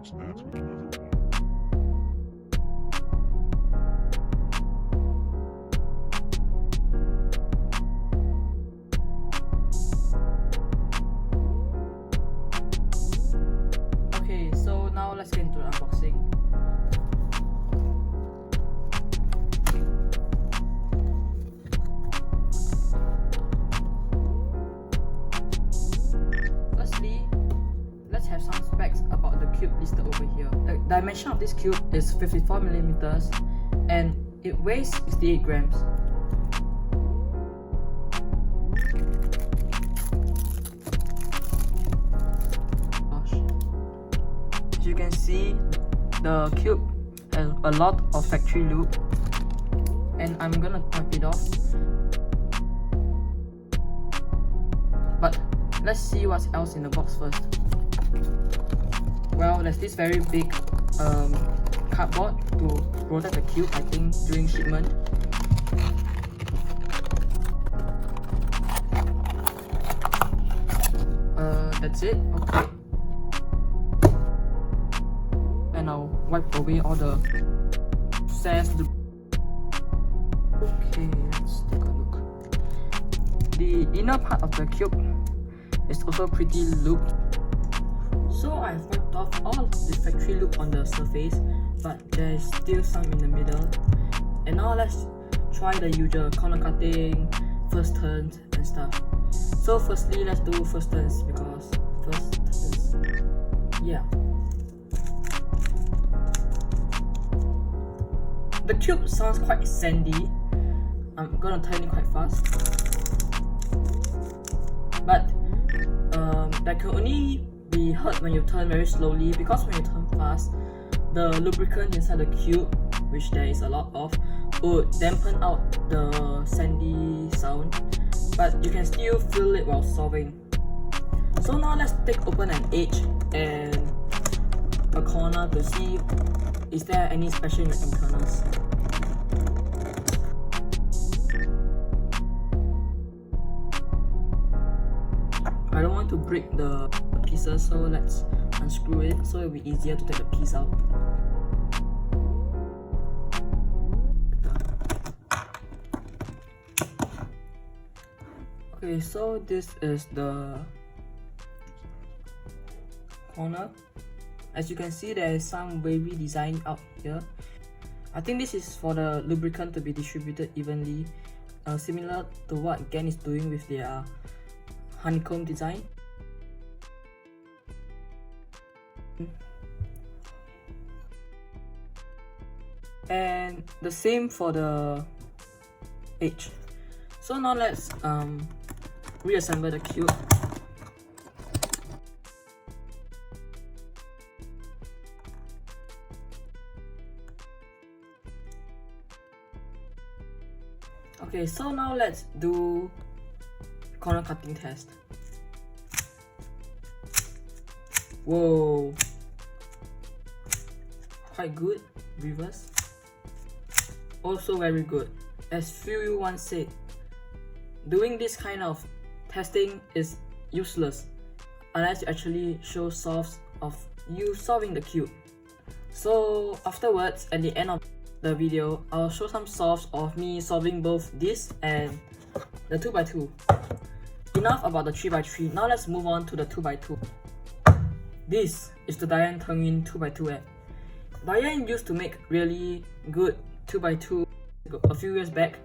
It's that clever. Okay, so now let's get into the unboxing. Firstly, let's have some specs about the cube listed over here. The dimension of this cube is 54 millimeters and it weighs 68 grams. As you can see, the cube has a lot of factory loop, and I'm gonna wipe it off. But let's see what else in the box first. Well, there's this very big cardboard to protect the cube, I think, during shipment. That's it. Okay. And I'll wipe away all the excess. Okay, let's take a look. The inner part of the cube is also pretty looped. So I've wiped off all the factory loop on the surface, but there is still some in the middle. And now let's try the usual corner cutting, first turns and stuff. So firstly, let's do first turns because first turns, yeah. The cube sounds quite sandy. I'm gonna turn it quite fast. But that can only be heard when you turn very slowly, because when you turn fast, the lubricant inside the cube, which there is a lot of, would dampen out the sandy sound, but you can still feel it while solving. So now let's take open an edge and a corner to see is there any special internals. I don't want to break the pieces, so let's unscrew it so it'll be easier to take the piece out. Okay, so this is the corner. As you can see, there is some wavy design out here. I think this is for the lubricant to be distributed evenly, similar to what Gen is doing with their honeycomb design. And the same for the edge. So now let's reassemble the cube. Okay, so now let's do corner cutting test. Whoa, quite good. Reverse, also very good. As few once said, doing this kind of testing is useless unless you actually show solves of you solving the cube. So afterwards, at the end of the video, I'll show some solves of me solving both this and the 2x2. Enough about the 3x3, now let's move on to the 2x2. This is the Tengyun 2x2 M. Dayan used to make really good 2x2 a few years back.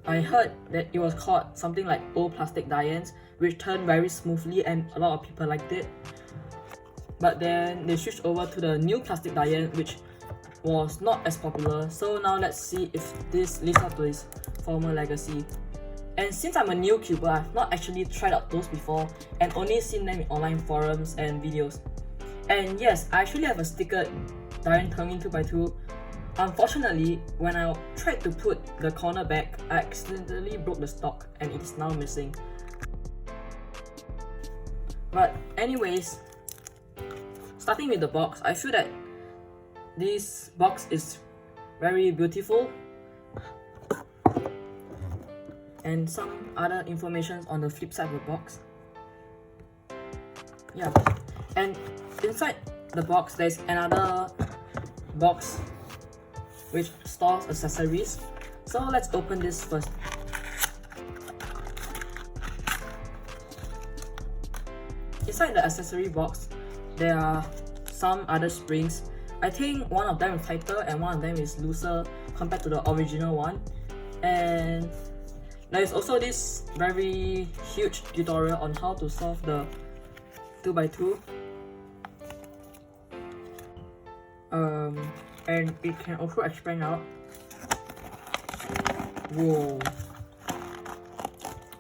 I heard that it was called something like old plastic Dayans, which turned very smoothly and a lot of people liked it. But then they switched over to the new plastic Dayan, which was not as popular. So now let's see if this lives up to its former legacy. And since I'm a new cuber, I've not actually tried out those before and only seen them in online forums and videos. And yes, I actually have a stickered Dayan Tengyun 2x2. Unfortunately, when I tried to put the corner back, I accidentally broke the stock and it's now missing. But anyways, starting with the box, I feel that this box is very beautiful, and some other information on the flip side of the box. Yeah, and inside the box, there's another box which stores accessories. So let's open this first. Inside the accessory box, there are some other springs. I think one of them is tighter and one of them is looser compared to the original one. And there is also this very huge tutorial on how to solve the 2x2. And it can also expand out. Whoa.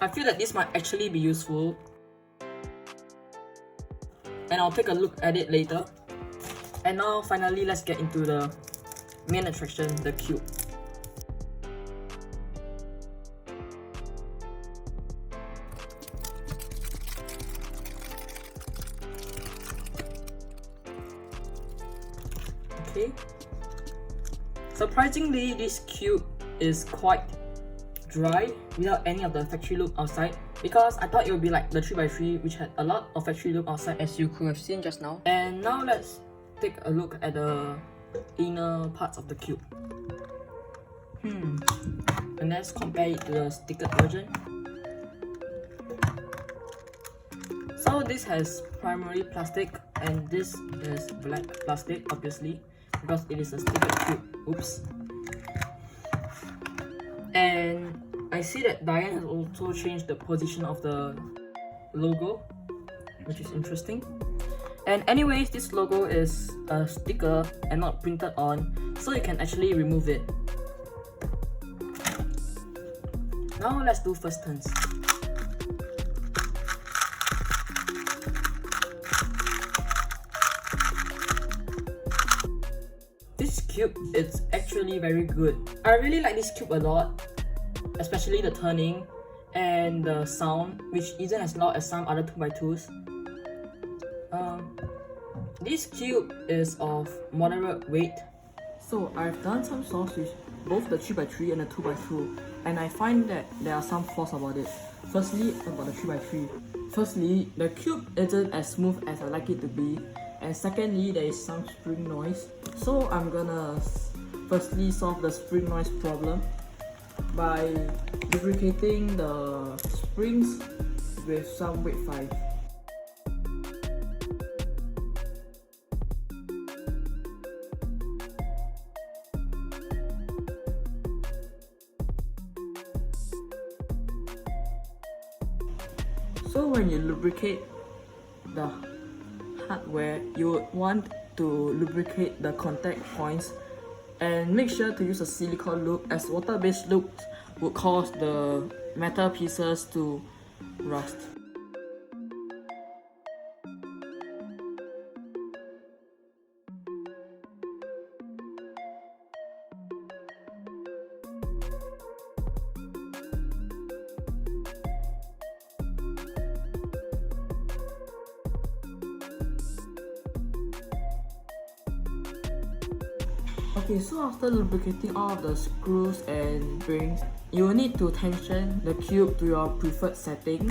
I feel that this might actually be useful. And I'll take a look at it later. And now finally let's get into the main attraction, the cube. Okay. Surprisingly, this cube is quite dry without any of the factory loop outside, because I thought it would be like the 3x3 which had a lot of factory loop outside, as you could have seen just now. And now let's take a look at the inner parts of the cube. And let's compare it to the stickered version. So this has primarily plastic and this is black plastic, obviously, because it is a stickered cube. Oops. And I see that Dayan has also changed the position of the logo, which is interesting. And anyways, this logo is a sticker and not printed on, so you can actually remove it. Now let's do first turns. This cube is actually very good. I really like this cube a lot, especially the turning and the sound, which isn't as loud as some other 2x2s. This cube is of moderate weight. So I've done some solves with both the 3x3 and the 2x2, and I find that there are some flaws about it. Firstly, about the 3x3. Firstly, the cube isn't as smooth as I like it to be, and secondly, there is some spring noise. So I'm gonna firstly solve the spring noise problem by lubricating the springs with some weight 5. So when you lubricate the hardware, you would want to lubricate the contact points and make sure to use a silicone lube, as water-based lubes would cause the metal pieces to rust. Okay, so after lubricating all of the screws and springs, you will need to tension the cube to your preferred setting.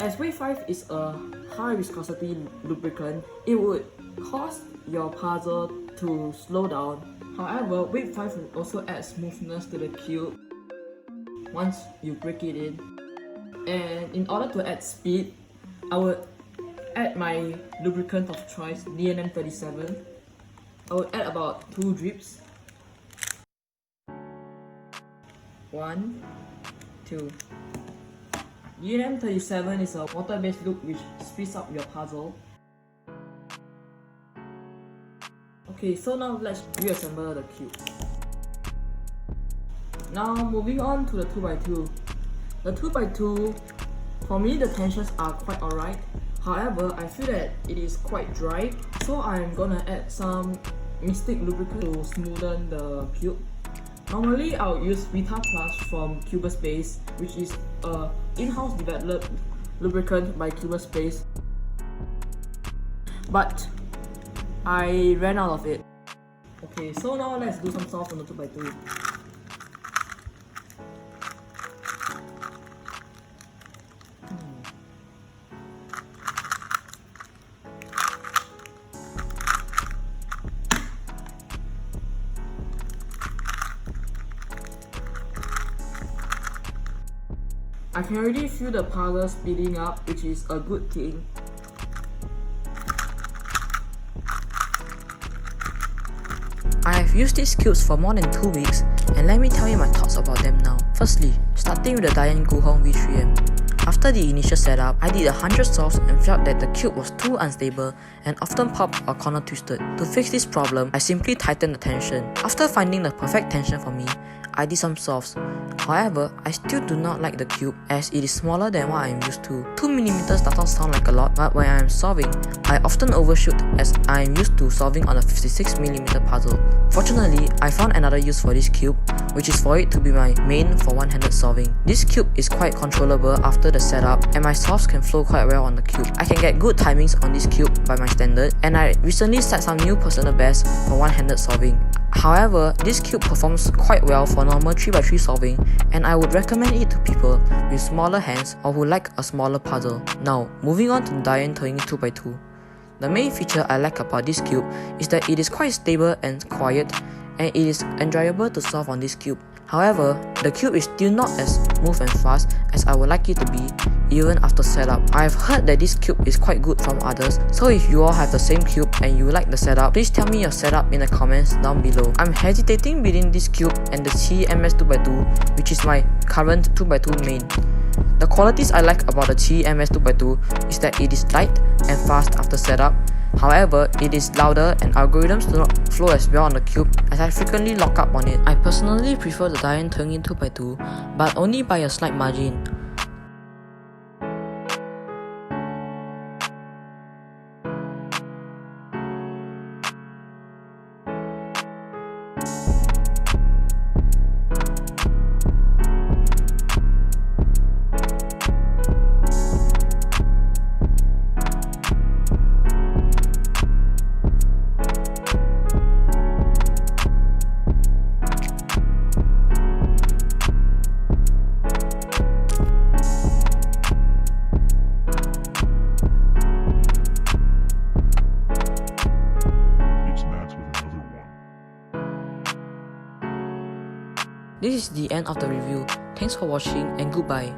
As weight 5 is a high viscosity lubricant, it would cause your puzzle to slow down. However, weight 5 will also add smoothness to the cube once you break it in. And in order to add speed, I would add my lubricant of choice, DNM37. I would add about 2 drips. 1, 2. DNM37 is a water-based lube which speeds up your puzzle. Okay, so now let's reassemble the cube. Now moving on to the 2x2. The 2x2, for me the tensions are quite alright. However, I feel that it is quite dry, so I'm gonna add some Mystic lubricant to smoothen the cube. Normally, I'll use Vita Plus from Cubaspace, which is a in-house developed lubricant by Cubaspace. But I ran out of it. Okay, so now let's do some solves on the 2x2. I can already feel the puzzle speeding up, which is a good thing. I have used these cubes for more than 2 weeks, and let me tell you my thoughts about them now. Firstly, starting with the Dayan Guhong V3 M. After the initial setup, I did 100 solves and felt that the cube was too unstable and often popped or corner twisted. To fix this problem, I simply tightened the tension. After finding the perfect tension for me, I did some solves. However, I still do not like the cube as it is smaller than what I am used to. 2mm does not sound like a lot, but when I am solving, I often overshoot as I am used to solving on a 56mm puzzle. Fortunately, I found another use for this cube, which is for it to be my main for one-handed solving. This cube is quite controllable after the setup, and my solves can flow quite well on the cube. I can get good timings on this cube by my standard, and I recently set some new personal bests for one-handed solving. However, this cube performs quite well for normal 3x3 solving, and I would recommend it to people with smaller hands or who like a smaller puzzle. Now, moving on to the Dayan Tengyun 2x2. The main feature I like about this cube is that it is quite stable and quiet, and it is enjoyable to solve on this cube. However, the cube is still not as smooth and fast as I would like it to be, even after setup. I have heard that this cube is quite good from others, so if you all have the same cube and you like the setup, please tell me your setup in the comments down below. I'm hesitating between this cube and the TMS 2x2, which is my current 2x2 main. The qualities I like about the TMS 2x2 is that it is light and fast after setup. However, it is louder and algorithms do not flow as well on the cube as I frequently lock up on it. I personally prefer the Dayan Tengyun 2x2, but only by a slight margin. This is the end of the review. Thanks for watching and goodbye.